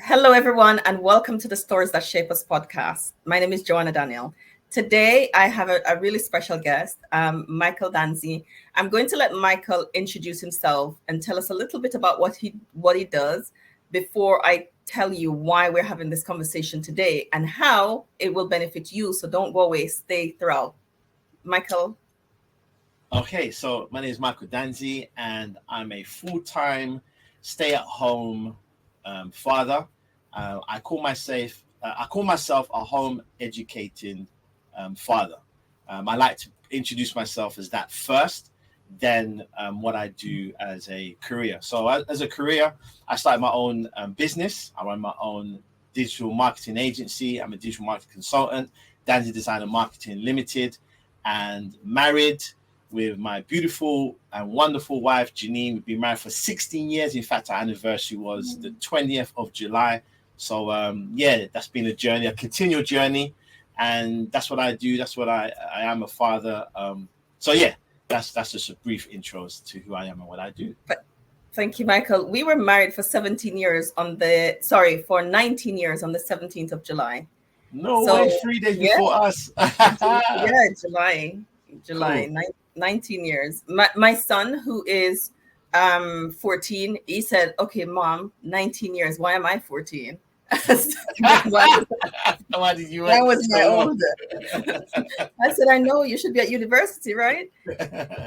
Hello, everyone, and welcome to the Stories That Shape Us podcast. My name is Joanna Daniel. Today, I have a really special guest, Michael Danzi. I'm going to let Michael introduce himself and tell us a little bit about what he does before I tell you why we're having this conversation today and how it will benefit you. So don't go away, stay throughout. Michael. Okay, so my name is Michael Danzi, and I'm a full-time stay-at-home father. I call myself a home educating father. I like to introduce myself as that first, then what I do as a career. So as a career, I started my own business. I run my own digital marketing agency. I'm a digital marketing consultant, Danzi Design and Marketing Limited, and married with my beautiful and wonderful wife, Janine. We've been married for 16 years. In fact, our anniversary was the 20th of July. So, that's been a journey, a continual journey. And that's what I do. That's what I am, a father. That's just a brief intro as to who I am and what I do. Thank you, Michael. We were married for 19 years on the 17th of July. No way, 3 days before us. July, cool. 19 years. My son, who is 14, he said, okay, Mom, 19 years. Why am I 14? Why did you that was my older. I said, I know you should be at university, right?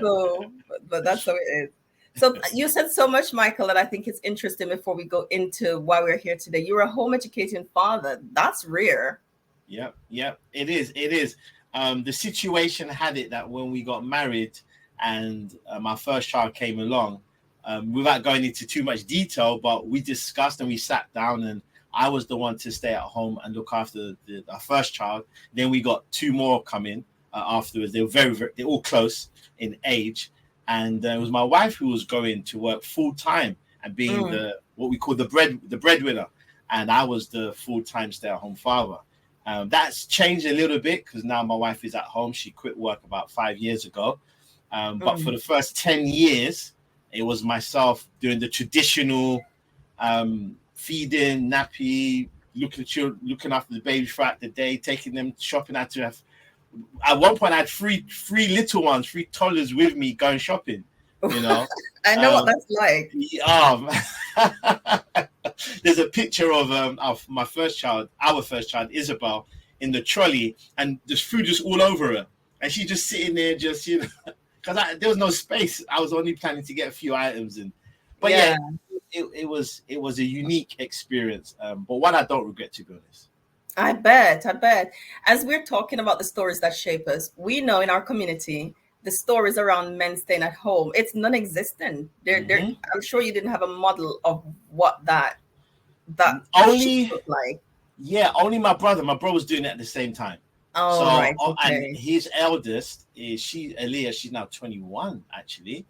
So, but that's how it is. So you said so much, Michael, that I think it's interesting before we go into why we're here today. You're a home educating father. That's rare. Yep. It is. The situation had it that when we got married and my first child came along, without going into too much detail, but we discussed and we sat down, and I was the one to stay at home and look after our first child. Then we got two more coming afterwards. They were they're all close in age, and it was my wife who was going to work full time and being what we call the breadwinner, and I was the full-time stay-at-home father. That's changed a little bit because now my wife is at home. She quit work about 5 yeyears ago. But for the first 10 years, it was myself doing the traditional feeding, nappy, looking after the baby throughout the day, taking them shopping. At one point, I had three little ones, three toddlers with me going shopping. You know, I know what that's like. There's a picture of my first child, our first child, Isabel, in the trolley, and there's food just all over her, and she's just sitting there, just because there was no space. I was only planning to get a few items in, but it was a unique experience, but one I don't regret, to be honest. I bet. As we're talking about the stories that shape us, we know in our community the stories around men staying at home, it's non-existent. I'm sure you didn't have a model of what that only looked like. Yeah, only my brother. My brother was doing it at the same time. Oh, so, right. Okay. And his eldest is Aaliyah. She's now 21, actually.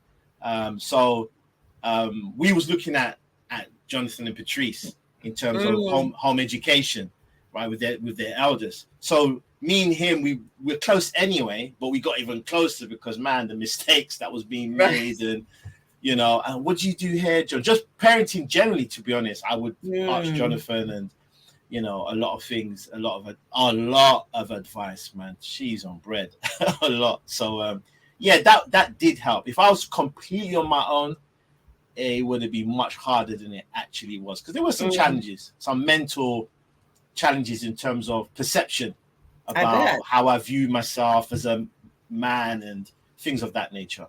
We was looking at Jonathan and Patrice in terms of home education, right, with their elders. So me and him, we're close anyway, but we got even closer because, man, the mistakes that was being made, and and what do you do here, John? Just parenting generally, to be honest. I would ask Jonathan, and a lot of things, a lot of advice, man. She's on bread, a lot. So that did help. If I was completely on my own, it would have been much harder than it actually was, because there were some challenges, some mental challenges in terms of perception about how I view myself as a man and things of that nature.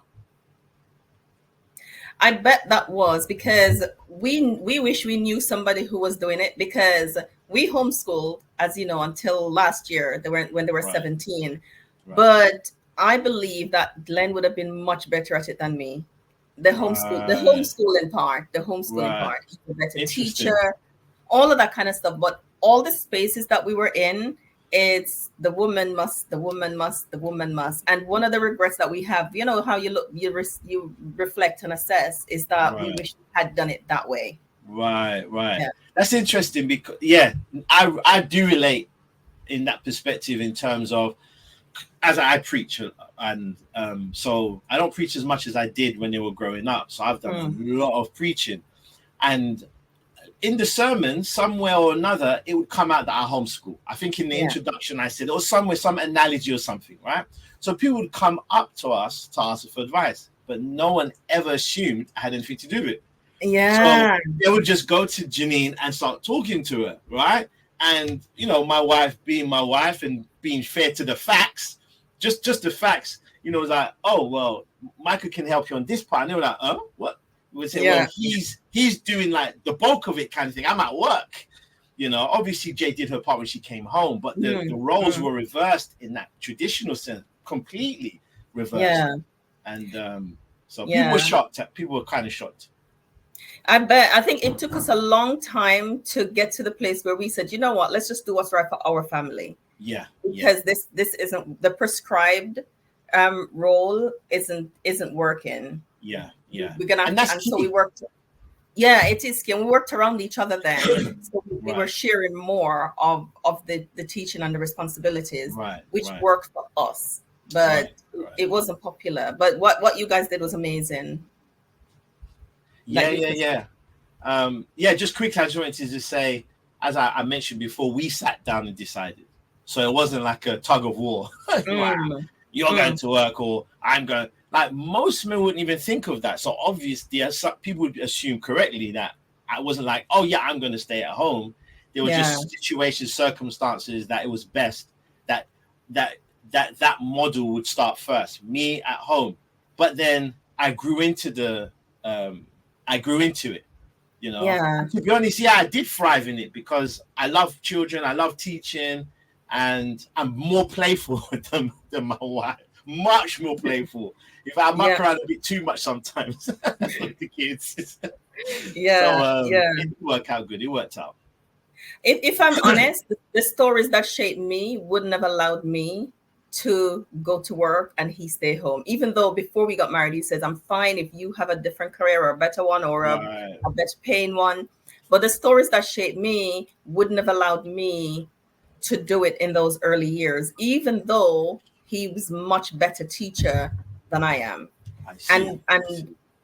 I bet that was because we wish we knew somebody who was doing it, because we homeschooled, as you know, until last year, when they were 17. Right. But I believe that Glenn would have been much better at it than me. The homeschooling part, a better teacher, all of that kind of stuff. But all the spaces that we were in, it's the woman must. And one of the regrets that we have, how you reflect and assess, is that we wish we had done it that way. Right. Yeah. That's interesting, because I do relate in that perspective, in terms of, as I preach, and so I don't preach as much as I did when they were growing up. So I've done a lot of preaching, and in the sermon, somewhere or another, it would come out that I homeschool. I think in the introduction, I said, or somewhere, some analogy or something, right? So people would come up to us to ask us for advice, but no one ever assumed I had anything to do with it. Yeah. So they would just go to Janine and start talking to her, right? And, you know, my wife being my wife and being fair to the facts, just the facts, you know, was like, oh, well, Michael can help you on this part. And they were like, oh, what? We would say, well, he's doing like the bulk of it kind of thing. I'm at work. You know, obviously Jay did her part when she came home, but the roles were reversed in that traditional sense, completely reversed. Yeah. And so people were shocked. People were kind of shocked. I bet. I think it took us a long time to get to the place where we said, you know what, let's just do what's right for our family. Yeah. Because this isn't the prescribed role isn't working. Yeah. We're gonna and so we worked. Yeah, it is key. And we worked around each other then. So we were sharing more of the teaching and the responsibilities, which worked for us. But it wasn't popular. But what you guys did was amazing. Yeah. Just quickly, I just wanted to just say, as I mentioned before, we sat down and decided. So it wasn't like a tug of war. You're going to work or I'm going. Like most men wouldn't even think of that. So obviously, people would assume correctly that I wasn't like, oh yeah, I'm going to stay at home. There were just situations, circumstances that it was best that model would start first. Me at home, but then I grew into it. You know, and to be honest, I did thrive in it because I love children, I love teaching, and I'm more playful than my wife. Much more playful. If I muck around a bit too much sometimes with the kids. So, it worked out good. It worked out. If I'm honest, the stories that shaped me wouldn't have allowed me to go to work and he stay home. Even though before we got married, he says, I'm fine if you have a different career or a better one or a better paying one. But the stories that shaped me wouldn't have allowed me to do it in those early years, even though he was much better teacher than I am. And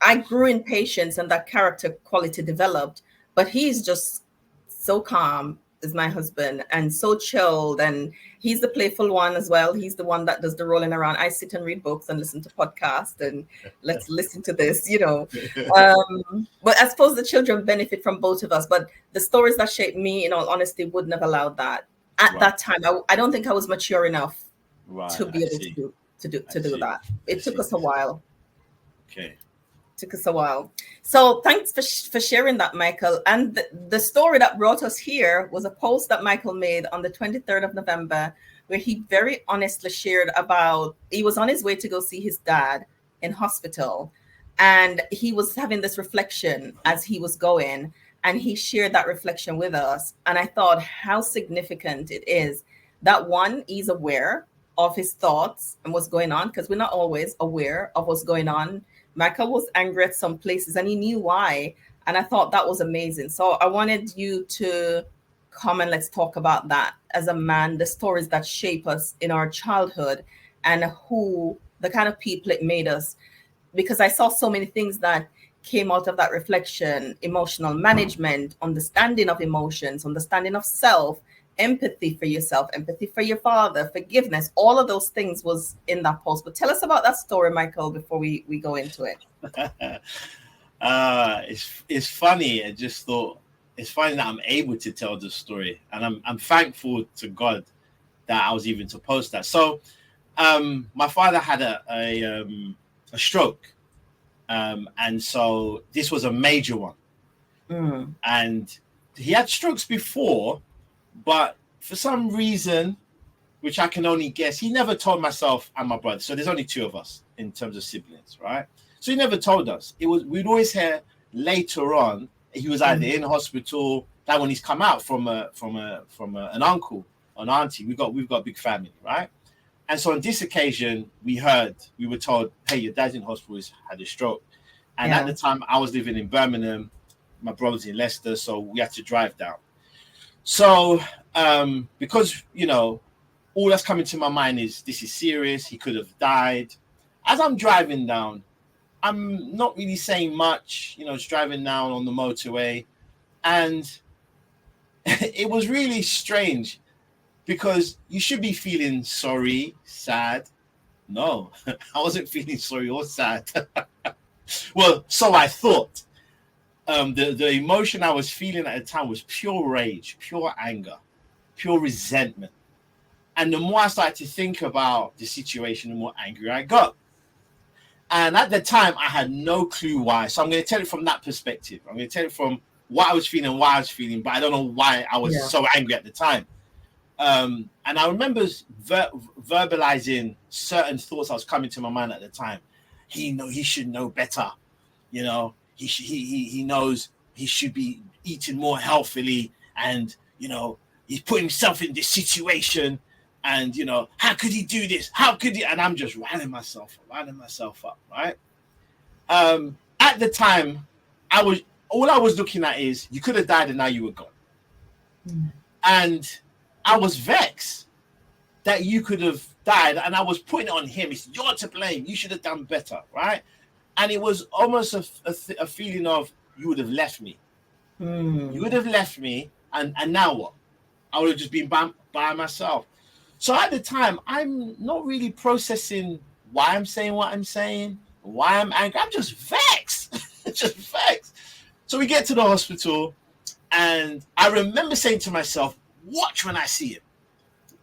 I grew in patience and that character quality developed, but he's just so calm as my husband and so chilled, and he's the playful one as well. He's the one that does the rolling around. I sit and read books and listen to podcasts and let's listen to this, you know. But I suppose the children benefit from both of us, but the stories that shaped me, in all honesty, wouldn't have allowed that at that time. I don't think I was mature enough to be able to do that. It took us a while. Okay. Took us a while. So thanks for sharing that, Michael. And the story that brought us here was a post that Michael made on the 23rd of November, where he very honestly shared about, he was on his way to go see his dad in hospital. And he was having this reflection as he was going, and he shared that reflection with us. And I thought how significant it is that one, he's aware of his thoughts and what's going on, because we're not always aware of what's going on. Michael was angry at some places and he knew why. And I thought that was amazing. So I wanted you to come and let's talk about that as a man, the stories that shape us in our childhood and who the kind of people it made us. Because I saw so many things that came out of that reflection: emotional management, understanding of emotions, understanding of self, empathy for yourself, empathy for your father, forgiveness. All of those things was in that post. But tell us about that story, Michael, before we go into it. It's funny. I just thought it's funny that I'm able to tell this story, and I'm thankful to God that I was even to post that. So my father had a stroke, and so this was a major one. And he had strokes before, but for some reason, which I can only guess, he never told myself and my brother. So there's only two of us in terms of siblings, right? So he never told us. We'd always hear later on he was either in hospital, like when he's come out from an uncle, an auntie. We've got a big family, right? And so on this occasion, we were told, hey, your dad's in hospital, he's had a stroke. And at the time, I was living in Birmingham, my brother's in Leicester, so we had to drive down. So, because, you know, all that's coming to my mind is this is serious. He could have died. As I'm driving down, I'm not really saying much, you know, just driving down on the motorway. And it was really strange because you should be feeling sorry, sad. No, I wasn't feeling sorry or sad. Well, so I thought. The emotion I was feeling at the time was pure rage, pure anger, pure resentment. And the more I started to think about the situation, the more angry I got. And at the time, I had no clue why. So I'm going to tell it from that perspective. I'm going to tell it from what I was feeling, why I was feeling, but I don't know why I was so angry at the time. And I remember verbalizing certain thoughts that was coming to my mind at the time. He should know better. You know, he knows he should be eating more healthily, and he's put himself in this situation, and how could he do this? How could he? And I'm just winding myself up, right? At the time, all I was looking at is you could have died and now you were gone. And I was vexed that you could have died, and I was putting it on him. It's you're to blame. You should have done better, right? And it was almost a feeling of you would have left me. You would have left me, and now what? I would have just been by myself. So at the time, I'm not really processing why I'm saying what I'm saying, why I'm angry. I'm just vexed. Just vexed. So we get to the hospital, and I remember saying to myself, watch when I see him.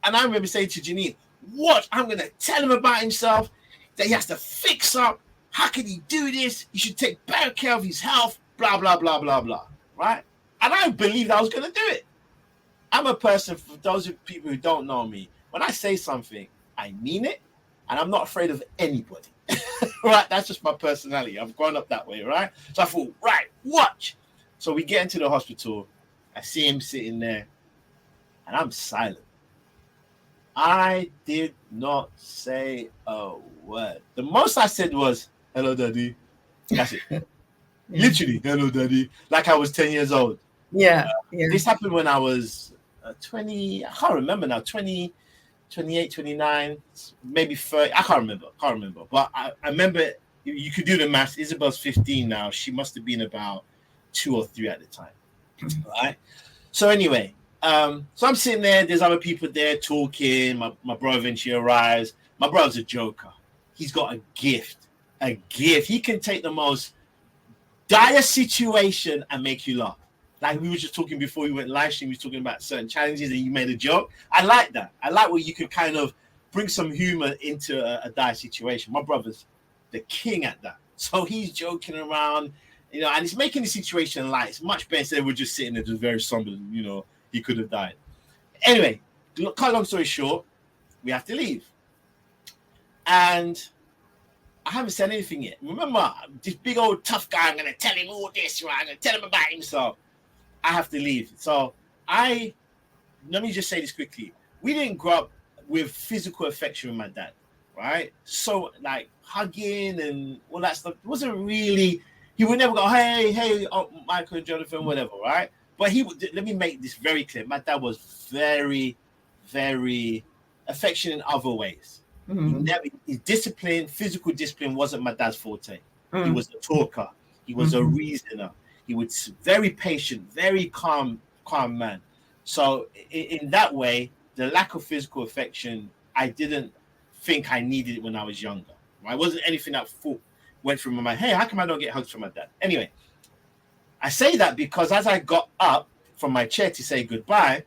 And I remember saying to Janine, watch, I'm going to tell him about himself, that he has to fix up. How can he do this? He should take better care of his health, blah, blah, blah, blah, blah, right? And I believed I was going to do it. I'm a person, for those people who don't know me, when I say something, I mean it, and I'm not afraid of anybody, right? That's just my personality. I've grown up that way, right? So I thought, right, watch. So we get into the hospital. I see him sitting there, and I'm silent. I did not say a word. The most I said was, hello, daddy. That's it. Literally, hello, daddy. Like I was 10 years old. Yeah. This happened when I was 20, I can't remember now, 20, 28, 29, maybe 30. I can't remember. But I remember, you could do the maths. Isabel's 15 now. She must have been about 2 or 3 at the time. Right? So anyway, so I'm sitting there. There's other people there talking. My brother eventually arrives. My brother's a joker. He's got a gift. He can take the most dire situation and make you laugh. Like we were just talking before we went live stream, we were talking about certain challenges and you made a joke. I like that. I like where you can kind of bring some humor into a dire situation. My brother's the king at that. So he's joking around, and he's making the situation light. It's much better than we're just sitting there just very somber, he could have died. Anyway, cut long story short, we have to leave. And I haven't said anything yet. Remember, this big old tough guy, I'm going to tell him all this, right? I'm going to tell him about himself. I have to leave. So let me just say this quickly. We didn't grow up with physical affection with my dad, right? So like hugging and all that stuff, it wasn't really, he would never go, hey, Michael and Jonathan, whatever, right? But he would, let me make this very clear. My dad was very, very affectionate in other ways. His discipline, physical discipline wasn't my dad's forte. He was a talker. He was a reasoner. He was very patient, very calm man. So in that way, the lack of physical affection, I didn't think I needed it when I was younger. Right? It wasn't anything that went through my mind. Hey, how come I don't get hugs from my dad? Anyway, I say that because as I got up from my chair to say goodbye,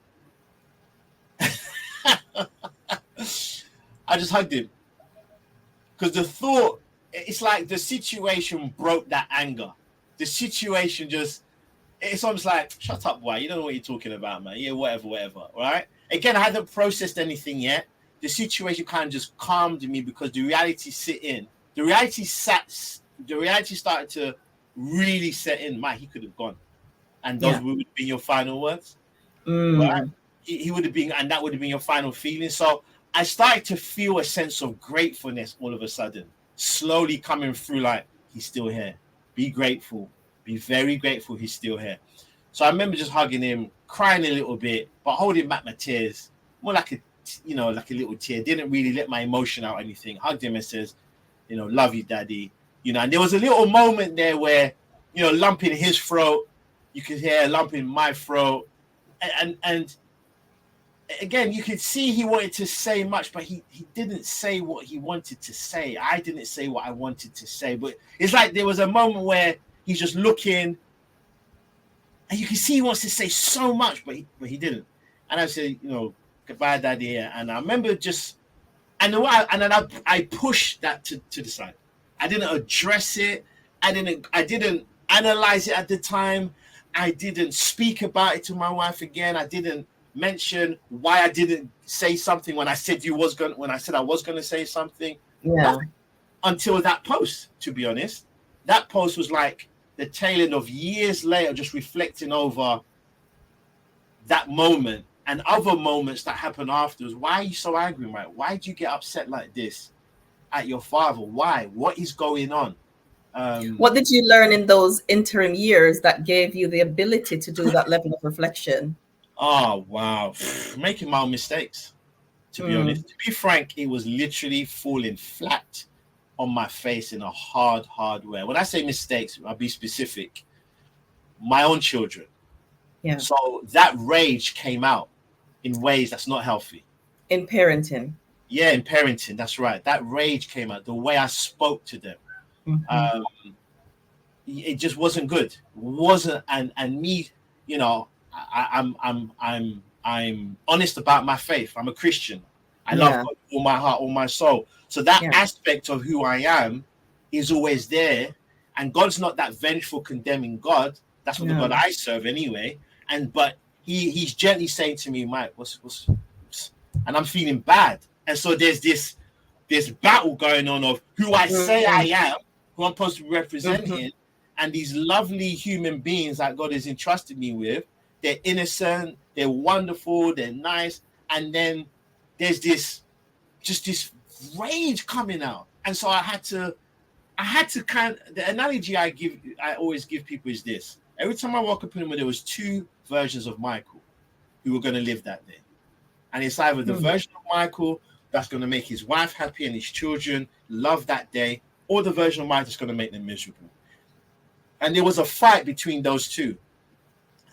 I just hugged him. Because the thought, it's like the situation broke that anger. The situation it's almost like, shut up, boy. You don't know what you're talking about, man. Yeah, whatever, right? Again, I hadn't processed anything yet. The situation kind of just calmed me because the reality set in. The reality started to really set in. Man, he could have gone. And those would have been your final words. Right? He would have been, and that would have been your final feeling. So I started to feel a sense of gratefulness all of a sudden, slowly coming through like, he's still here. Be grateful. Be very grateful he's still here. So I remember just hugging him, crying a little bit, but holding back my tears, more like a little tear. Didn't really let my emotion out or anything. Hugged him and says, love you, daddy. And there was a little moment there where, lump in his throat, You could hear a lump in my throat, and again, you could see he wanted to say much, but he didn't say what he wanted to say. I didn't say what I wanted to say, but it's like there was a moment where he's just looking, and you can see he wants to say so much, but he didn't. And I said, goodbye, Daddy. And I remember just, and then I pushed that to the side. I didn't address it. I didn't analyze it at the time. I didn't speak about it to my wife again. I didn't mention why I didn't say something when I said I was going to say something. Yeah. Until that post, to be honest. That post was like the tail end of years later, just reflecting over that moment and other moments that happened afterwards. Why are you so angry, right? Why did you get upset like this at your father? Why? What is going on? What did you learn in those interim years that gave you the ability to do that level of reflection? Oh, wow. Making my own mistakes, to be honest. To be frank, it was literally falling flat on my face in a hard way. When I say mistakes, I'll be specific. My own children. Yeah. So that rage came out in ways that's not healthy. In parenting. Yeah, in parenting, that's right. That rage came out. The way I spoke to them. It just wasn't good. Wasn't and me, I'm honest about my faith. I'm a Christian. I love God with all my heart, all my soul. So that aspect of who I am is always there. And God's not that vengeful, condemning God. That's what the God I serve anyway. But he's gently saying to me, Mike, what's and I'm feeling bad. And so there's this battle going on of who I say I am, who I'm supposed to be representing, and these lovely human beings that God has entrusted me with. They're innocent, they're wonderful, they're nice, and then there's this rage coming out. And so I had to the analogy I always give people is this. Every time I walk up in the room, there was two versions of Michael who were going to live that day. And it's either the version of Michael that's going to make his wife happy and his children love that day, or the version of Michael that's going to make them miserable. And there was a fight between those two.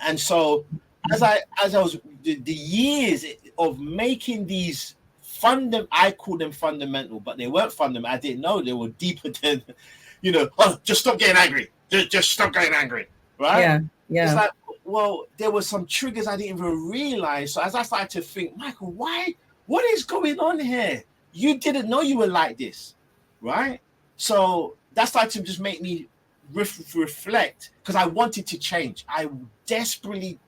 And so as I was the years of making these I call them fundamental, but they weren't fundamental. I didn't know they were deeper than, just stop getting angry. Just stop getting angry. Right? Yeah. It's like, well, there were some triggers I didn't even realize. So as I started to think, Michael, what is going on here? You didn't know you were like this, right? So that started to just make me reflect, because I wanted to change. I desperately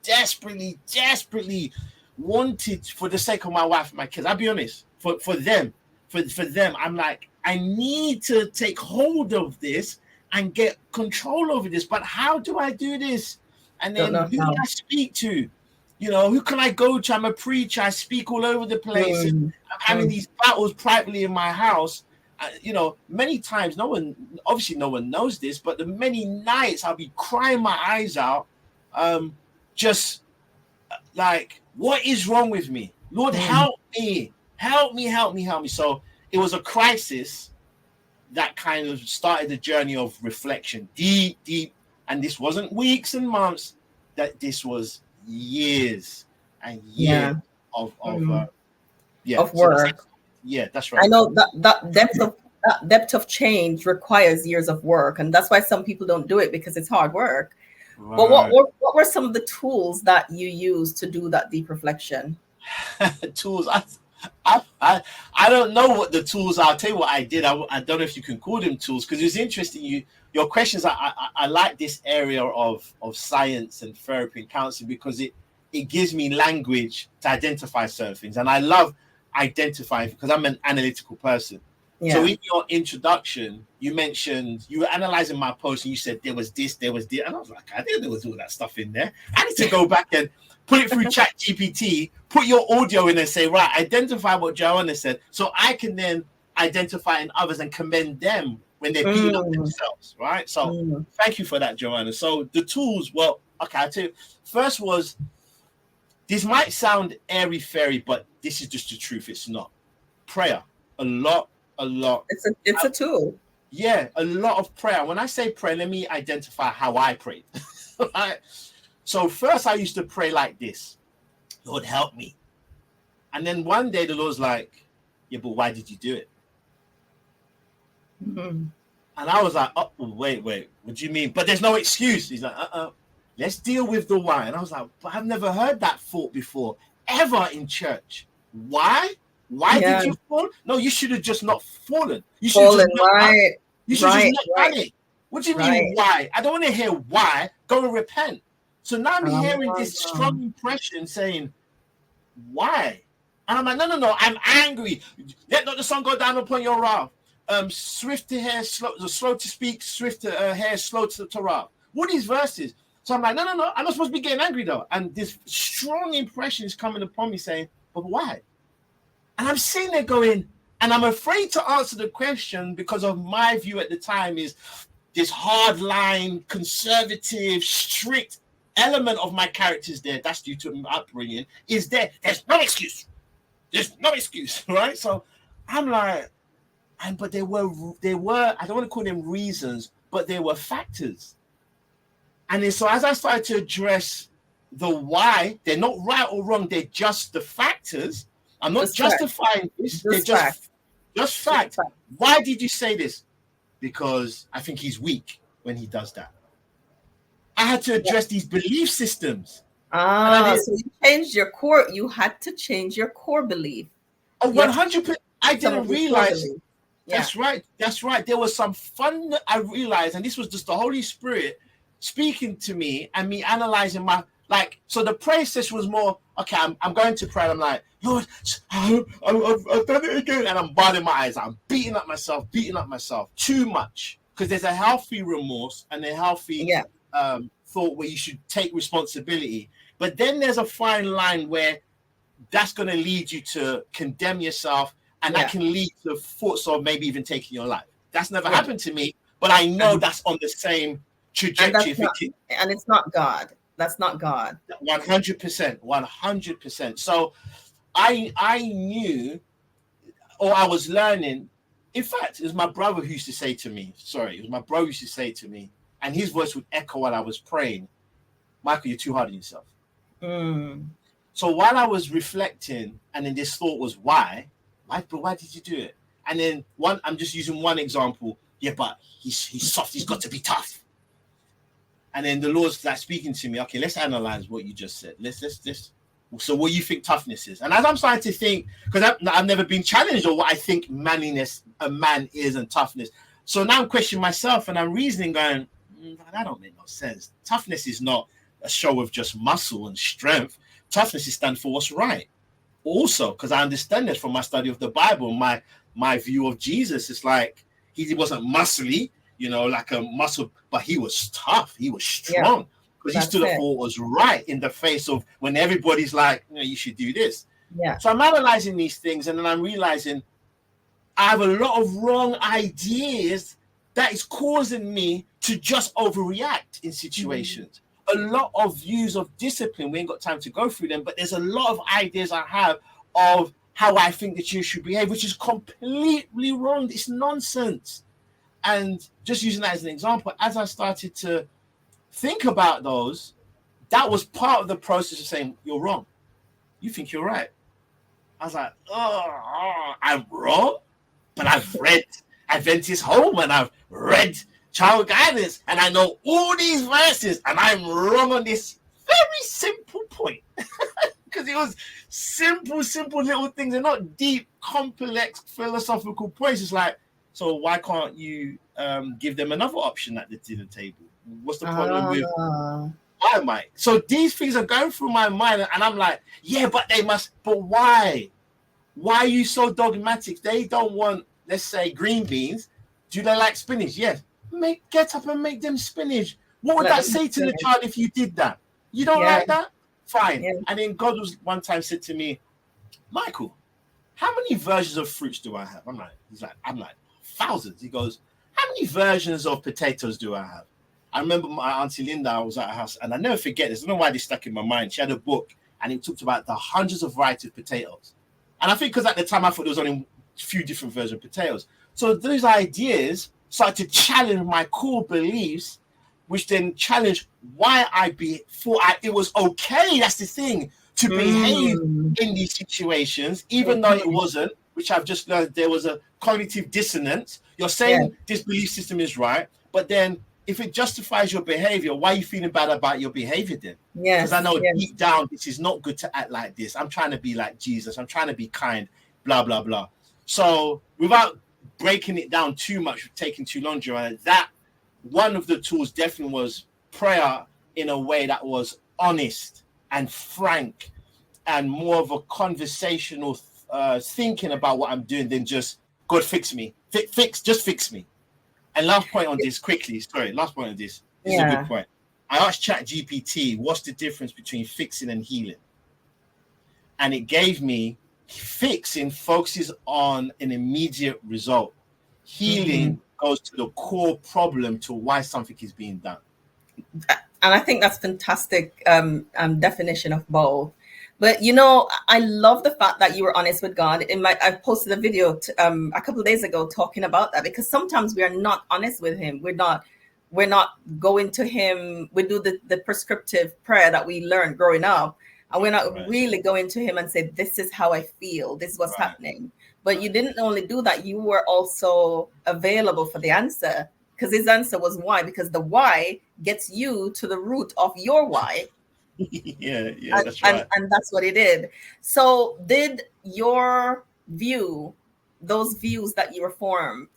wanted, for the sake of my wife and my kids, I'll be honest, for them, I'm like, I need to take hold of this and get control over this. But how do I do this? And then who do I speak to? Who can I go to? I'm a preacher. I speak all over the place. And I'm having these battles privately in my house. Many times, no one knows this, but the many nights I'll be crying my eyes out, just like, what is wrong with me? Lord, help me. So it was a crisis that kind of started the journey of reflection, deep. And this wasn't weeks and months, that this was years and years of work. That's right. I know that depth of change requires years of work, and that's why some people don't do it, because it's hard work. Right. But what were some of the tools that you used to do that deep reflection? Tools. I don't know what the tools are. I'll tell you what I did. I don't know if you can call them tools, because it's interesting. Your questions. I like this area of science and therapy and counseling, because it gives me language to identify certain things, and I love identifying because I'm an analytical person. Yeah. So in your introduction, you mentioned you were analyzing my post, and you said there was this, and I was like, I didn't know there was all that stuff in there. I need to go back and put it through Chat GPT, put your audio in and say, right, identify what Joanna said, so I can then identify in others and commend them when they're beating up themselves, right? So thank you for that, Joanna. So the tools, well, okay, I'll tell you. First was, this might sound airy-fairy, but this is just the truth. It's not. Prayer. A lot. It's a tool. Yeah, a lot of prayer. When I say prayer, let me identify how I prayed. Right? So first I used to pray like this, Lord, help me. And then one day the Lord's like, yeah, but why did you do it? Mm-hmm. And I was like, oh, wait, what do you mean? But there's no excuse. He's like, let's deal with the why. And I was like, but I've never heard that thought before, ever in church. Why? Why did you fall? No, you should have just not fallen. You should have just not done it. You should just not done it. What do you mean why? I don't want to hear why. Go and repent. So now I'm hearing this strong impression saying, why? And I'm like, no, I'm angry. Let not the sun go down upon your wrath. Swift to hear, slow to speak, swift to hear, slow to wrath. What are these verses? So I'm like, no, I'm not supposed to be getting angry though. And this strong impression is coming upon me saying, but why? And I'm sitting there going, and I'm afraid to answer the question because of my view at the time is this hardline, conservative, strict element of my characters there, that's due to my upbringing, is there. There's no excuse. There's no excuse, right? So I'm like, but there were, I don't want to call them reasons, but there were factors. And then, so as I started to address the why, they're not right or wrong, they're just the factors. I'm not justifying this, they're just fact. Why did you say this? Because I think he's weak when he does that. I had to address these belief systems. So you changed your core. You had to change your core belief. 100%. I didn't realize. That's right. There was some fun that I realized, and this was just the Holy Spirit speaking to me and me analyzing my, like, so the process was more, okay, I'm going to pray. I'm like, Lord, I've done it again. And I'm bawling my eyes. I'm beating up myself too much. Because there's a healthy remorse and a healthy thought where you should take responsibility. But then there's a fine line where that's going to lead you to condemn yourself, and that can lead to thoughts of maybe even taking your life. That's never happened to me, but I know that's on the same trajectory. And it's not God. That's not God. 100%. So I knew, or I was learning. In fact, it was my brother who used to say to me, and his voice would echo while I was praying, Michael, you're too hard on yourself. So while I was reflecting, and then this thought was, why did you do it? And then I'm just using one example. Yeah, but he's soft. He's got to be tough. And then the Lord's like speaking to me. Okay, let's analyze what you just said. Let's. So what do you think toughness is? And as I'm starting to think, because I've never been challenged on what I think manliness, a man is, and toughness. So now I'm questioning myself, and I'm reasoning, going, that don't make no sense. Toughness is not a show of just muscle and strength. Toughness is stand for what's right. Also, because I understand this from my study of the Bible, my view of Jesus is like he wasn't muscly, like a muscle, but he was tough. He was strong because he stood up for what was right in the face of when everybody's like, you should do this. Yeah. So I'm analyzing these things, and then I'm realizing I have a lot of wrong ideas that is causing me to just overreact in situations. A lot of views of discipline. We ain't got time to go through them, but there's a lot of ideas I have of how I think that you should behave, which is completely wrong. It's nonsense. And just using that as an example, as I started to think about those, that was part of the process of saying, you're wrong. You think you're right. I was like, I'm wrong, but I've read Adventist Home and I've read Child Guidance, and I know all these verses, and I'm wrong on this very simple point. Because it was simple little things. They're not deep, complex, philosophical points. It's like, so why can't you give them another option at the dinner table? What's the problem with why, Mike? So these things are going through my mind, and I'm like, yeah, but they must. But why? Why are you so dogmatic? They don't want, let's say, green beans. Do they like spinach? Yes. Get up and make them spinach. What would that say to the child if you did that? You don't like that? Fine. Yeah. And then God was one time said to me, Michael, how many versions of fruits do I have? I'm like, thousands. He goes, how many versions of potatoes do I have? I remember my auntie Linda, I was at her house, and I never forget this. I don't know why this stuck in my mind. She had a book, and it talked about the hundreds of varieties of potatoes. And I think because at the time I thought there was only a few different versions of potatoes. So those ideas started to challenge my core beliefs, which then challenged why it was okay. That's the thing, to behave in these situations, even though it wasn't, which I've just learned there was a cognitive dissonance. You're saying this belief system is right, but then if it justifies your behavior, why are you feeling bad about your behavior then? Because I know deep down, this is not good to act like this. I'm trying to be like Jesus. I'm trying to be kind, blah, blah, blah. So without breaking it down too much, taking too long, Joanna, that one of the tools definitely was prayer in a way that was honest and frank and more of a conversational thinking about what I'm doing than just, God, fix me. Just fix me. And last point on this, quickly, last point on this. This is a good point. I asked ChatGPT, what's the difference between fixing and healing? And it gave me fixing focuses on an immediate result. Healing goes to the core problem to why something is being done. And I think that's fantastic definition of both. But you know, I love the fact that you were honest with God. I posted a video a couple of days ago talking about that, because sometimes we are not honest with Him. We're not going to Him. We do the prescriptive prayer that we learned growing up, and we're not really going to Him and say, "This is how I feel. This is what's happening." But you didn't only do that; you were also available for the answer, because His answer was why. Because the why gets you to the root of your why. That's right. And that's what it did. So did your view, those views that you were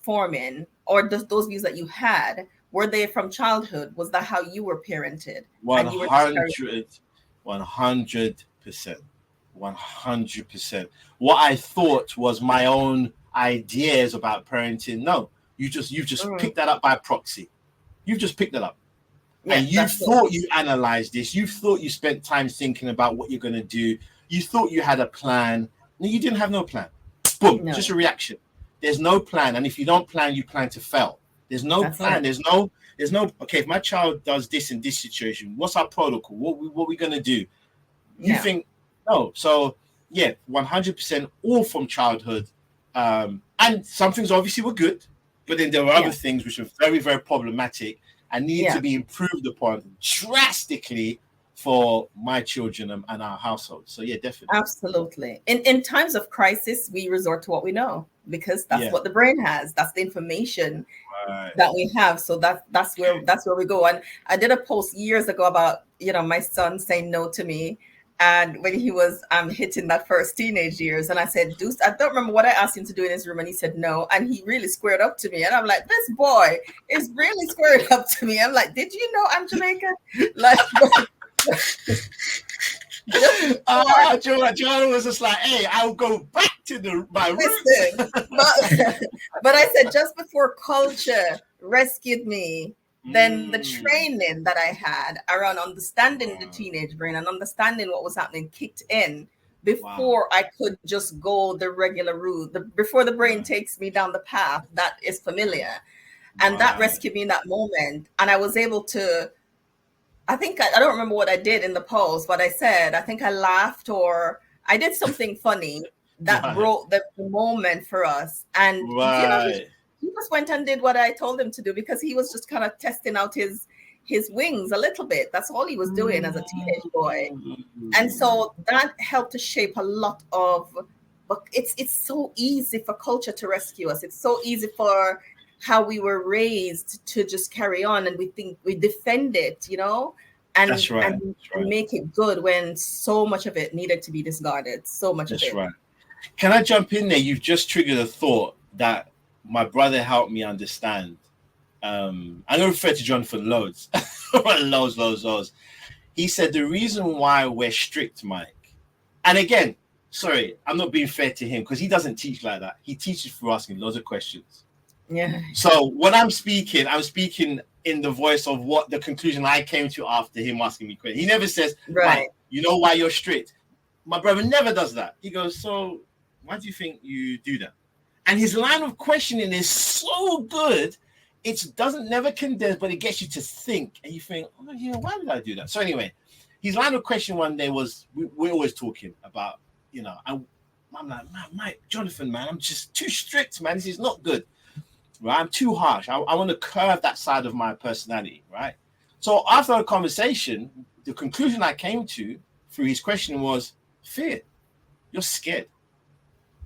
forming, or those views that you had, were they from childhood? Was that how you were parented? 100%. 100%. What I thought was my own ideas about parenting. No, you've just picked that up by proxy. You've just picked that up. And you thought you analyzed this. You thought you spent time thinking about what you're going to do. You thought you had a plan. No, you didn't have no plan. Boom, just a reaction. There's no plan. And if you don't plan, you plan to fail. There's no plan. There's no, okay, if my child does this in this situation, what's our protocol? What we going to do? You think, no. So, 100% all from childhood. And some things obviously were good, but then there were other things which were very, very problematic and need to be improved upon drastically for my children and our household. So definitely. Absolutely. In times of crisis, we resort to what we know, because that's what the brain has. That's the information that we have. So that's where we go. And I did a post years ago about, my son saying no to me. And when he was hitting that first teenage years, and I said, Deuce, I don't remember what I asked him to do in his room, and he said no, and he really squared up to me, and I'm like, this boy is really squared up to me. I'm like, did you know I'm Jamaican? Like, Joanna was just like, hey, I'll go back to my roots. But I said, just before culture rescued me, then the training that I had around understanding the teenage brain and understanding what was happening kicked in before I could just go the regular route, before the brain takes me down the path that is familiar. And that rescued me in that moment. And I was able to, I think, I don't remember what I did in the post, but I said, I think I laughed or I did something funny that broke the moment for us. And, he just went and did what I told him to do, because he was just kind of testing out his wings a little bit. That's all he was doing as a teenage boy. And so that helped to shape a lot of, but it's so easy for culture to rescue us. It's so easy for how we were raised to just carry on, and we think we defend it, and, That's right. and make it good when so much of it needed to be discarded. So much of it. That's right. Can I jump in there? You've just triggered a thought that my brother helped me understand. I'm going to refer to Jonathan loads. loads. He said the reason why we're strict, Mike, and again, sorry, I'm not being fair to him because he doesn't teach like that. He teaches through asking loads of questions. Yeah. So when I'm speaking in the voice of what the conclusion I came to after him asking me questions. He never says, right, you know why you're strict. My brother never does that. He goes, so why do you think you do that? And his line of questioning is so good. It doesn't never condense, but it gets you to think. And you think, oh, why did I do that? So anyway, his line of question one day was, we're always talking about, I'm like, Mike, Jonathan, man, I'm just too strict, man. This is not good. Right? I'm too harsh. I want to curve that side of my personality, right? So after the conversation, the conclusion I came to through his question was fear. You're scared.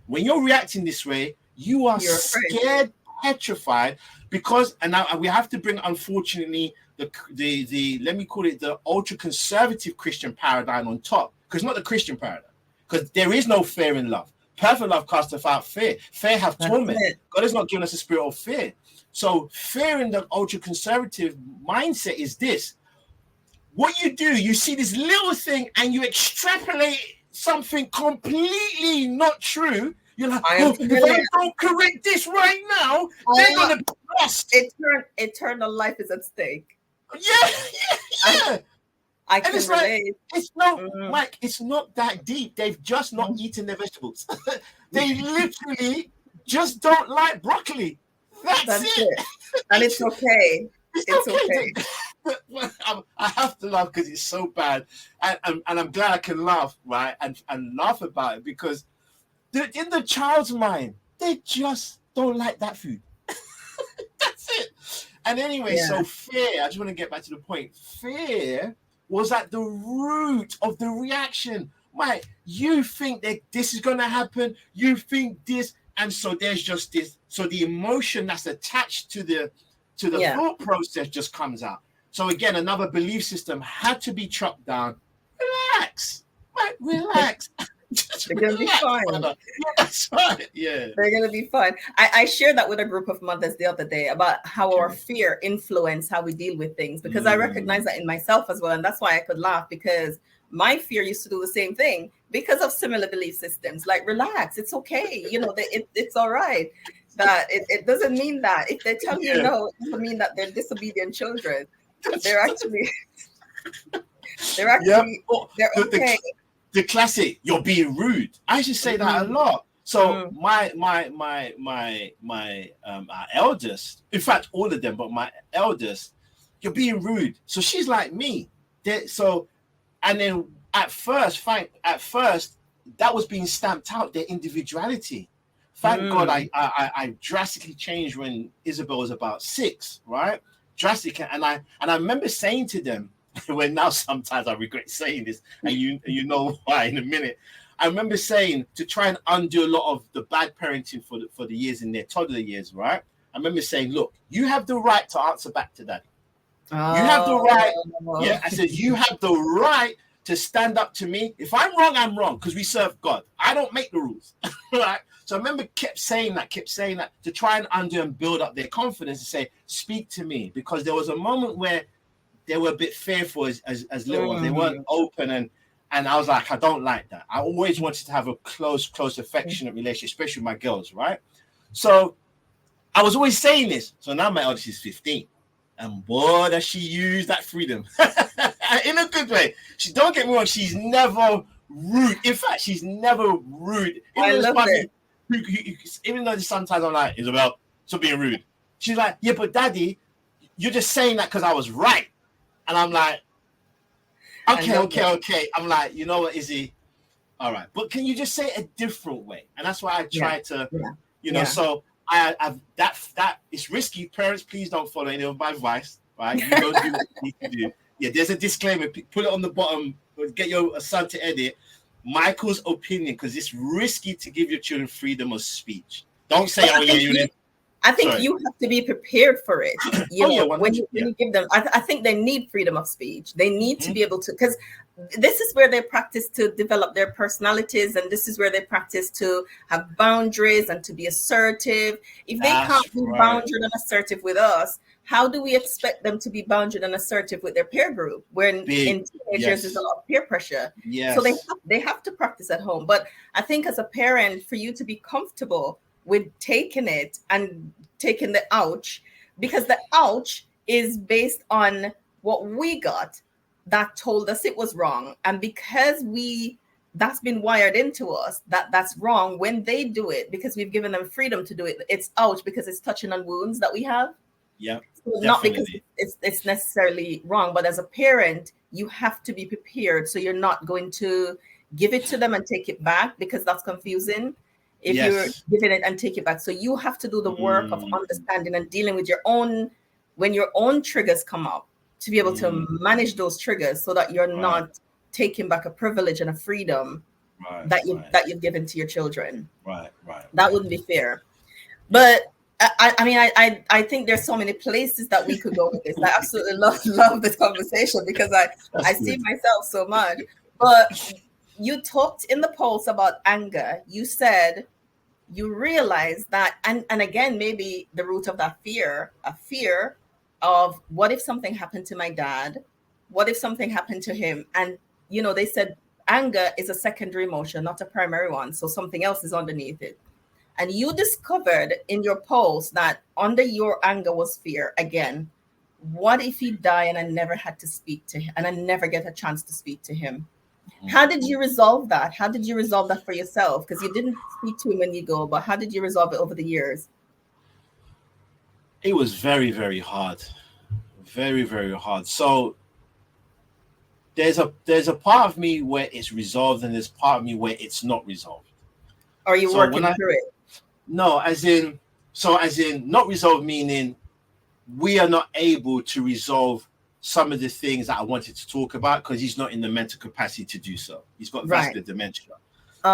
When you're reacting this way, you are scared, petrified, because, and now we have to bring, unfortunately, the let me call it the ultra conservative Christian paradigm on top, because not the Christian paradigm, because there is no fear in love. Perfect love casteth out fear. Fear have torment. God has not given us a spirit of fear. So fear in the ultra conservative mindset is this: what you do, you see this little thing and you extrapolate something completely not true. You're like, oh, if I don't correct this right now, they're gonna be lost. Eternal life is at stake. Yeah. I can relate. Like, it's not, Mike, it's not that deep. They've just not eaten their vegetables. They literally just don't like broccoli. That's it. And it's okay. It's okay. I have to laugh because it's so bad. And I'm glad I can laugh, right? And laugh about it, because in the child's mind, they just don't like that food. That's it. And anyway, so fear, I just want to get back to the point. Fear was at the root of the reaction. Right? You think that this is going to happen. You think this. And so there's just this. So the emotion that's attached to the thought process just comes out. So again, another belief system had to be chopped down. Relax. Right? Relax. They're going to be fine. Yeah, that's right. Yeah. They're going to be fine. I shared that with a group of mothers the other day about how our fear influences how we deal with things, because I recognize that in myself as well. And that's why I could laugh, because my fear used to do the same thing because of similar belief systems. Like, relax, it's okay. You know, it's all right. That it doesn't mean that if they tell you no, it doesn't mean that they're disobedient children. They're actually they're okay. The classic, you're being rude. I used to say that a lot. So my our eldest, in fact, all of them, but my eldest, you're being rude. So she's like me. And then at first, that was being stamped out, their individuality. Thank God I drastically changed when Isabel was about 6, right? Drastically. And I remember saying to them, when now sometimes I regret saying this, and you know why in a minute. I remember saying, to try and undo a lot of the bad parenting for the years in their toddler years, right? I remember saying, look, you have the right to answer back to daddy. You have the right. Yeah, I said, you have the right to stand up to me. If I'm wrong, because we serve God. I don't make the rules. Right? So I remember kept saying that to try and undo and build up their confidence and say, speak to me. Because there was a moment where they were a bit fearful as little ones. They weren't open, and I was like, I don't like that. I always wanted to have a close, affectionate relationship, especially with my girls, right? So I was always saying this. So now my eldest is 15. And boy, does she use that freedom in a good way. Don't get me wrong, she's never rude. In fact, she's never rude. I love it. Even though sometimes I'm like, Isabel, stop being rude. She's like, yeah, but daddy, you're just saying that because I was right. And I'm like, okay. I'm like, you know what, Izzy? All right. But can you just say it a different way? And that's why I try to, so I've that it's risky. Parents, please don't follow any of my advice, right? You don't do what you need to do. Yeah, there's a disclaimer. Put it on the bottom. Get your son to edit. Michael's opinion, because it's risky to give your children freedom of speech. Don't say, I think you have to be prepared for it. When you give them, I think they need freedom of speech. They need to be able to, because this is where they practice to develop their personalities, and this is where they practice to have boundaries and to be assertive. If they can't be boundaried and assertive with us, how do we expect them to be boundaried and assertive with their peer group? When in teenagers there's a lot of peer pressure. Yes. So they have to practice at home. But I think as a parent, for you to be comfortable with taking it and taking the ouch, because the ouch is based on what we got that told us it was wrong, and because that's been wired into us that's wrong when they do it, because we've given them freedom to do it. It's ouch because it's touching on wounds that we have. So not because it's necessarily wrong, but as a parent you have to be prepared, so you're not going to give it to them and take it back, because that's confusing. If you're giving it and take it back, so you have to do the work of understanding and dealing with your own, when your own triggers come up, to be able to manage those triggers so that you're not taking back a privilege and a freedom that you've given to your children. That wouldn't be fair. But I think there's so many places that we could go with this. I absolutely love this conversation because I see myself so much. But you talked in the post about anger. You said you realize that, and again, maybe the root of that fear, a fear of what if something happened to my dad? What if something happened to him? And, they said anger is a secondary emotion, not a primary one. So something else is underneath it. And you discovered in your post that under your anger was fear. Again, what if he died and I never had to speak to him and I never get a chance to speak to him? How did you resolve that? How did you resolve that for yourself? Because you didn't speak to him when you go, but how did you resolve it over the years? It was very, very hard. Very, very hard. So there's a part of me where it's resolved and there's part of me where it's not resolved. Are you working through it? No, as in not resolved, meaning we are not able to resolve some of the things that I wanted to talk about because he's not in the mental capacity to do so. He's got vascular dementia.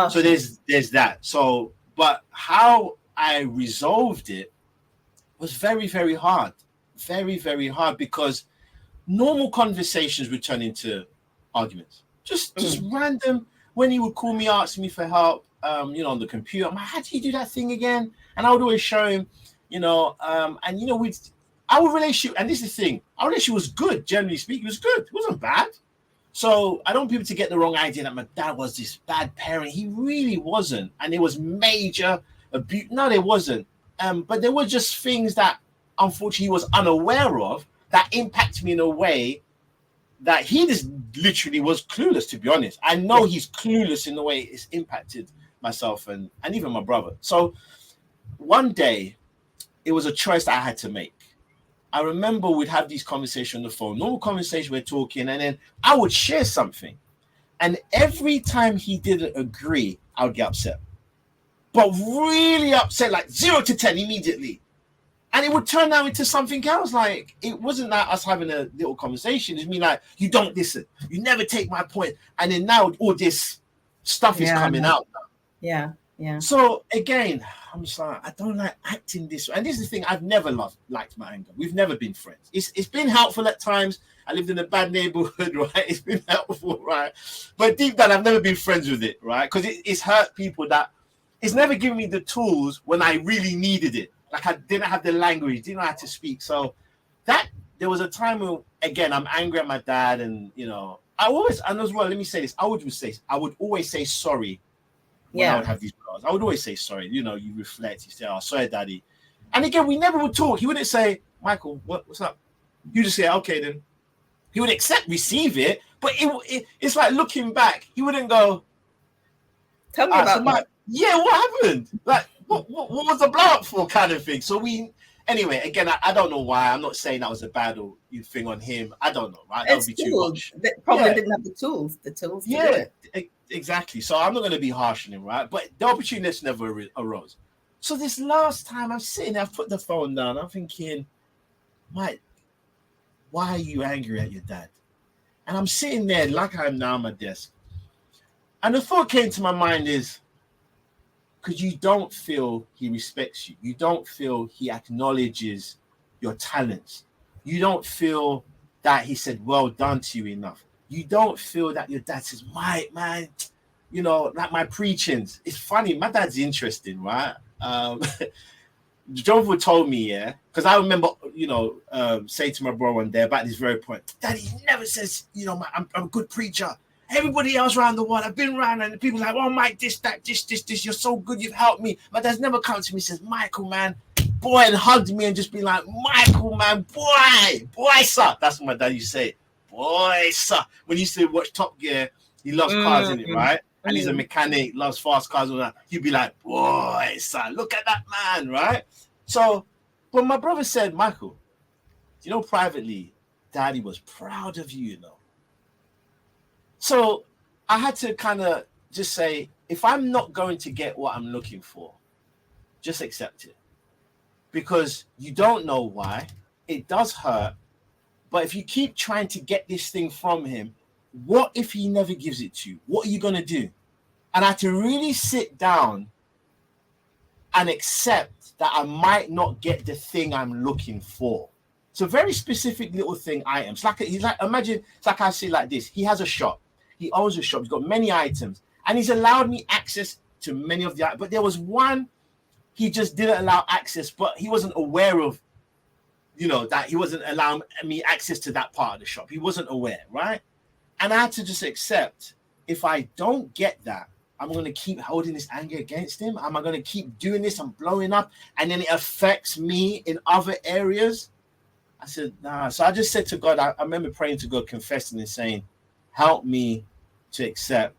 So there's that. So, but how I resolved it was very, very hard. Very, very hard because normal conversations would turn into arguments. Just random. When he would call me, ask me for help, on the computer, I'm like, how do you do that thing again? And I would always show him, our relationship, and this is the thing, our relationship was good, generally speaking, it was good. It wasn't bad. So I don't want people to get the wrong idea that my dad was this bad parent. He really wasn't. And there was major abuse. No, there wasn't. But there were just things that, unfortunately, he was unaware of that impacted me in a way that he just literally was clueless, to be honest. I know he's clueless in the way it's impacted myself and even my brother. So one day, it was a choice that I had to make. I remember we'd have these conversations on the phone, normal conversation, we're talking, and then I would share something. And every time he didn't agree, I would get upset. But really upset, like 0 to 10 immediately. And it would turn out into something else. Like, it wasn't that us having a little conversation. It's me like, you don't listen. You never take my point. And then now all this stuff is coming out. Yeah. So again, I'm just like, I don't like acting this way. And this is the thing, I've never liked my anger. We've never been friends. It's been helpful at times. I lived in a bad neighborhood, right? It's been helpful, right? But deep down, I've never been friends with it, right? Because it's hurt people that it's never given me the tools when I really needed it. Like I didn't have the language, didn't know how to speak. So that there was a time when, again, I'm angry at my dad, and I always, and as well, let me say this, I would always say sorry. When I would have these calls, I would always say sorry. You reflect, you say, "Oh, sorry, Daddy." And again, we never would talk. He wouldn't say, "Michael, what's up?" You just say, "Okay, then." He would receive it, but it's like looking back. He wouldn't go, "Tell me about that." Yeah, what happened? Like, what was the blow up for, kind of thing. So anyway, again, I don't know why. I'm not saying that was a bad thing on him. I don't know, right? That would be too much. They probably didn't have the tools. To do it. Exactly. So I'm not going to be harsh on him, right? But the opportunity never arose. So this last time I'm sitting there, I've put the phone down. I'm thinking, Mike, why are you angry at your dad? And I'm sitting there like I am now at my desk. And the thought came to my mind is, because you don't feel he respects you. You don't feel he acknowledges your talents. You don't feel that he said, well done to you enough. You don't feel that your dad says, Mike, man, like my preachings. It's funny. My dad's interesting, right? Jonathan told me, because I remember, saying to my brother one day about this very point, Daddy never says, I'm a good preacher. Everybody else around the world, I've been around, and people are like, oh, Mike, this, you're so good, you've helped me. My dad's never come to me and says, Michael, man, boy, and hugged me and just been like, Michael, man, boy, sir. That's what my dad used to say. Boy, sir. When he used to watch Top Gear, he loves cars, in it, right? And he's a mechanic, loves fast cars, and all that. He'd be like, boy, sir, look at that man, right? So, but my brother said, Michael, privately, Daddy was proud of you, So I had to kind of just say, if I'm not going to get what I'm looking for, just accept it. Because you don't know why. It does hurt. But if you keep trying to get this thing from him, what if he never gives it to you? What are you going to do? And I had to really sit down and accept that I might not get the thing I'm looking for. It's a very specific little thing items. He's like, imagine, it's like I say like this. He has a shop. He owns a shop. He's got many items. And he's allowed me access to many of the items. But there was one he just didn't allow access, but he wasn't aware of, that he wasn't allowing me access to that part of the shop. He wasn't aware, right? And I had to just accept, if I don't get that, I'm going to keep holding this anger against him. Am I going to keep doing this and blowing up? And then it affects me in other areas. I said, nah. So I just said to God, I remember praying to God, confessing and saying, help me to accept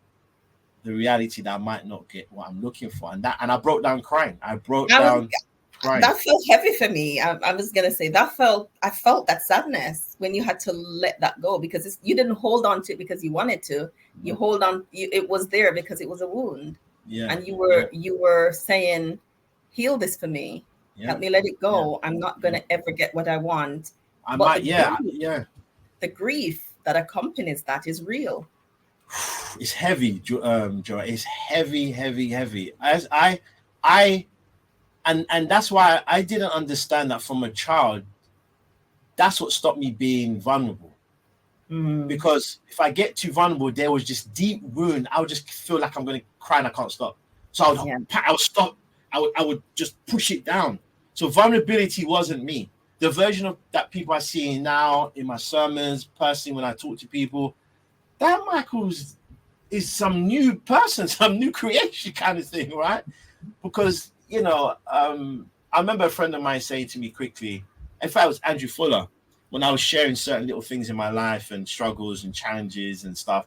the reality that I might not get what I'm looking for. And I broke down crying. That felt heavy for me. I was going to say I felt that sadness when you had to let that go, because you didn't hold on to it because you wanted to. You hold on. It was there because it was a wound. Yeah. And you were saying, heal this for me. Yeah. Help me let it go. Yeah. I'm not going to ever get what I want. The grief that accompanies that is real. It's heavy, Joy. It's heavy. And that's why I didn't understand that from a child. That's what stopped me being vulnerable. Because if I get too vulnerable, there was just deep wound. I would just feel like I'm going to cry and I can't stop. So I would stop. I would just push it down. So vulnerability wasn't me. The version of that people are seeing now in my sermons, personally when I talk to people, that Michael is some new person, some new creation kind of thing, right? Because, I remember a friend of mine saying to me quickly, in fact, it was Andrew Fuller, when I was sharing certain little things in my life and struggles and challenges and stuff.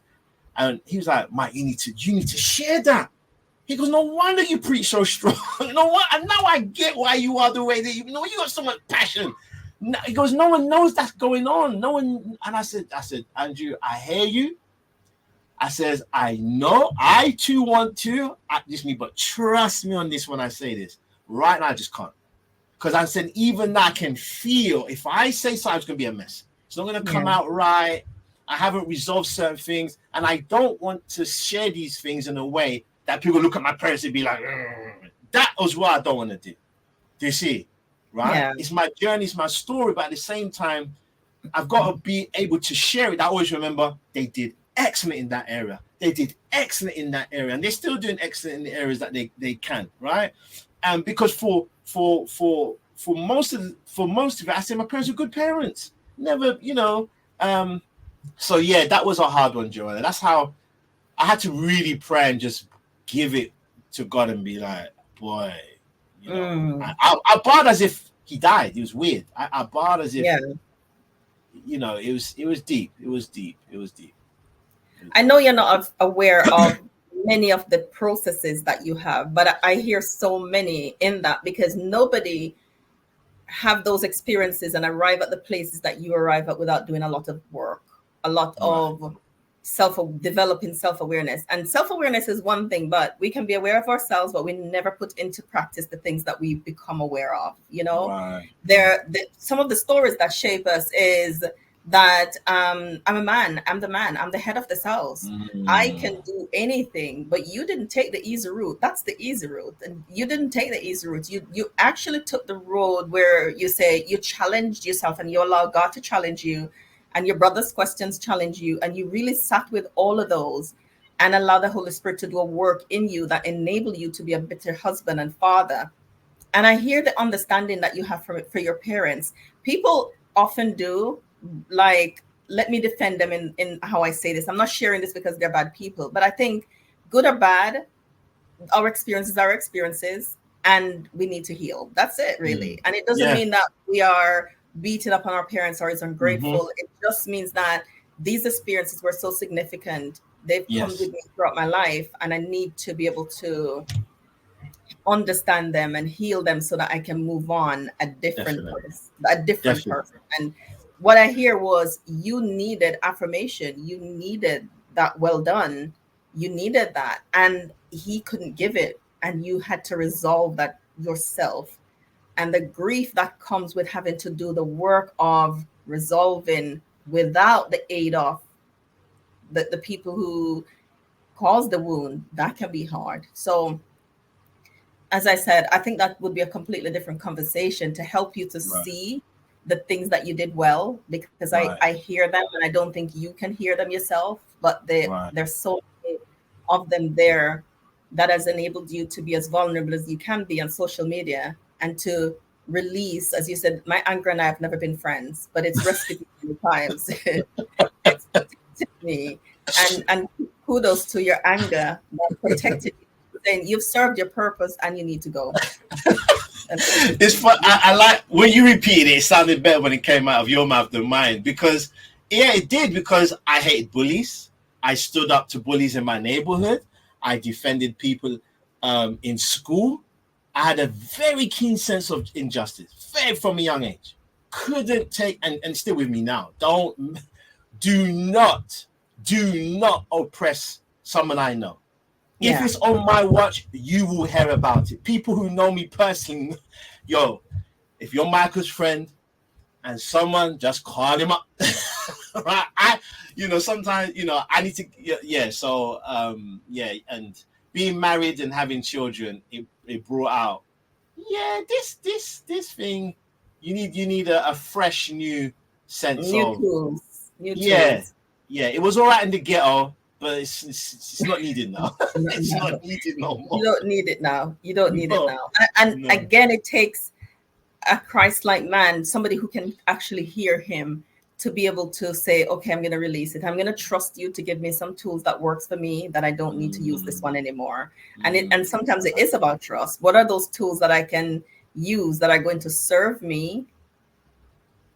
And he was like, Mike, you need to share that. He goes, no wonder you preach so strong. And now I get why you are the way that you got so much passion. He goes, no one knows that's going on. No one. And I said, Andrew, I hear you. I says, I know I too want to act this me, but trust me on this when I say this. Right now, I just can't. Because I said, even now I can feel if I say something, it's going to be a mess. It's not going to come out right. I haven't resolved certain things. And I don't want to share these things in a way that people look at my parents and be like, that was what I don't want to do. Do you see? Right? Yeah. It's my journey, it's my story. But at the same time, I've got to be able to share it. I always remember they did excellent in that area. They did excellent in that area. And they're still doing excellent in the areas that they can. Right? And because for most of it, I say my parents were good parents. Never, so yeah, that was a hard one, Joanna. That's how I had to really pray and just give it to God and be like, boy, I bowed as if he died. It was weird. I bowed as if, it was deep. It was deep. I know you're not aware of many of the processes that you have, but I hear so many in that, because nobody have those experiences and arrive at the places that you arrive at without doing a lot of work, a lot of developing self-awareness. And self-awareness is one thing, but we can be aware of ourselves, but we never put into practice the things that we become aware of. Some of the stories that shape us is that I'm a man, I'm the head of this house. I can do anything, but you didn't take the easy route. That's the easy route. And you didn't take the easy route. You actually took the road where you say you challenged yourself and you allow God to challenge you, and your brother's questions challenge you, and you really sat with all of those and allow the Holy Spirit to do a work in you that enable you to be a better husband and father. And I hear the understanding that you have for your parents. People often do, like, let me defend them in how I say this. I'm not sharing this because they're bad people, but I think good or bad, our experiences are experiences, and we need to heal. That's it, really. And it doesn't mean that we are beating up on our parents or is ungrateful. It just means that these experiences were so significant. They've come with me throughout my life, and I need to be able to understand them and heal them so that I can move on a different person. And what I hear was you needed affirmation. You needed that well done. You needed that. And he couldn't give it. And you had to resolve that yourself. And the grief that comes with having to do the work of resolving without the aid of the people who caused the wound, that can be hard. So as I said, I think that would be a completely different conversation to help you to Right. see the things that you did well, because Right. I hear them and I don't think you can hear them yourself, but Right. there's so many of them there that has enabled you to be as vulnerable as you can be on social media and to release, as you said, my anger and I have never been friends, but it's rescued me many times. It's protected me. And kudos to your anger that protected you, saying you've served your purpose and you need to go. It's fun. I like when you repeated it. It sounded better when it came out of your mouth than mine, because yeah, it did, because I hated bullies. I stood up to bullies in my neighborhood. I defended people in school. I had a very keen sense of injustice, very from a young age. Couldn't take, and still with me now. Do not oppress someone I know. If Yeah. it's on my watch, you will hear about it. People who know me personally, yo, if you're Michael's friend and someone, just call him up. Right? Sometimes, I need to, yeah. So, yeah. And being married and having children, it brought out, yeah, this thing, you need a fresh new sense New of, tools. New yeah, tools. yeah. It was all right in the ghetto, but it's not needed now. No, It's no. not needed no You more. don't need it now. You don't need it No, now. And no. again, it takes a Christ-like man, somebody who can actually hear him, to be able to say, okay, I'm going to release it. I'm going to trust you to give me some tools that works for me, that I don't need to use this one anymore. And sometimes it is about trust. What are those tools that I can use that are going to serve me,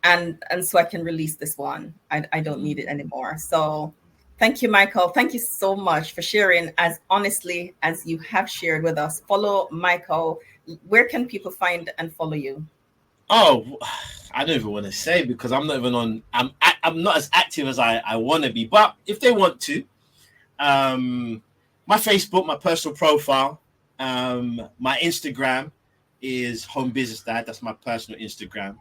and so I can release this one. I don't need it anymore. So thank you, Michael. Thank you so much for sharing as honestly as you have shared with us. Follow Michael. Where can people find and follow you? Oh, I don't even want to say, because I'm not even on. I'm not as active as I want to be. But if they want to, my Facebook, my personal profile, my Instagram is Home Business Dad. That's my personal Instagram.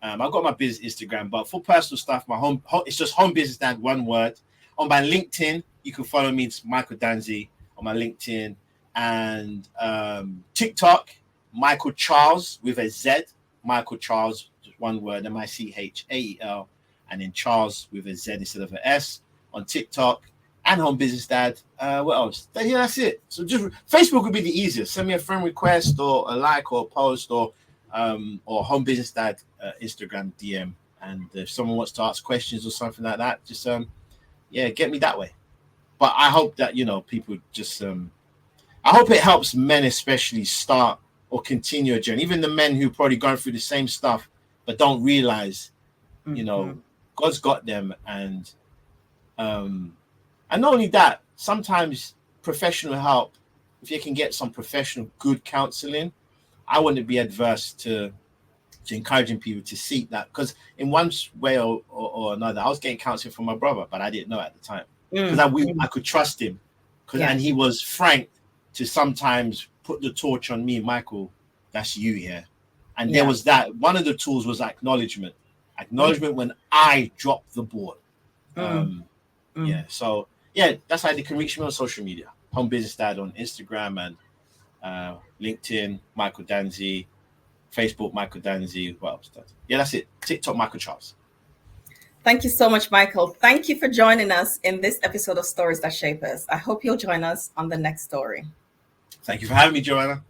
I've got my business Instagram, but for personal stuff, it's just Home Business Dad, one word. On my LinkedIn, you can follow me. It's Michael Danzi on my LinkedIn, and TikTok, Michael Charles with a Z. Michael Charles, just one word, Michael, and then Charles with a Z instead of an S on TikTok, and Home Business Dad. What else? Yeah, that's it. So just Facebook would be the easiest. Send me a friend request or a like or a post, or Home Business Dad Instagram DM. And if someone wants to ask questions or something like that, just get me that way. But I hope that people just I hope it helps men especially start or continue a journey. Even the men who probably going through the same stuff but don't realize, God's got them. And not only that, sometimes professional help, if you can get some professional good counseling, I wouldn't be adverse to encouraging people to seek that, because in one way or another, I was getting counseling from my brother, but I didn't know at the time, because I could trust him, and he was frank to sometimes put the torch on me. Michael, that's you here. And there was that. One of the tools was acknowledgement when I dropped the ball. Yeah. So that's how they can reach me on social media. Home Business Dad on Instagram and LinkedIn, Michael Danzi, Facebook, Michael Danzi. What else? That's it. TikTok, Michael Charles. Thank you so much, Michael. Thank you for joining us in this episode of Stories That Shape Us. I hope you'll join us on the next story. Thank you for having me, Joanna.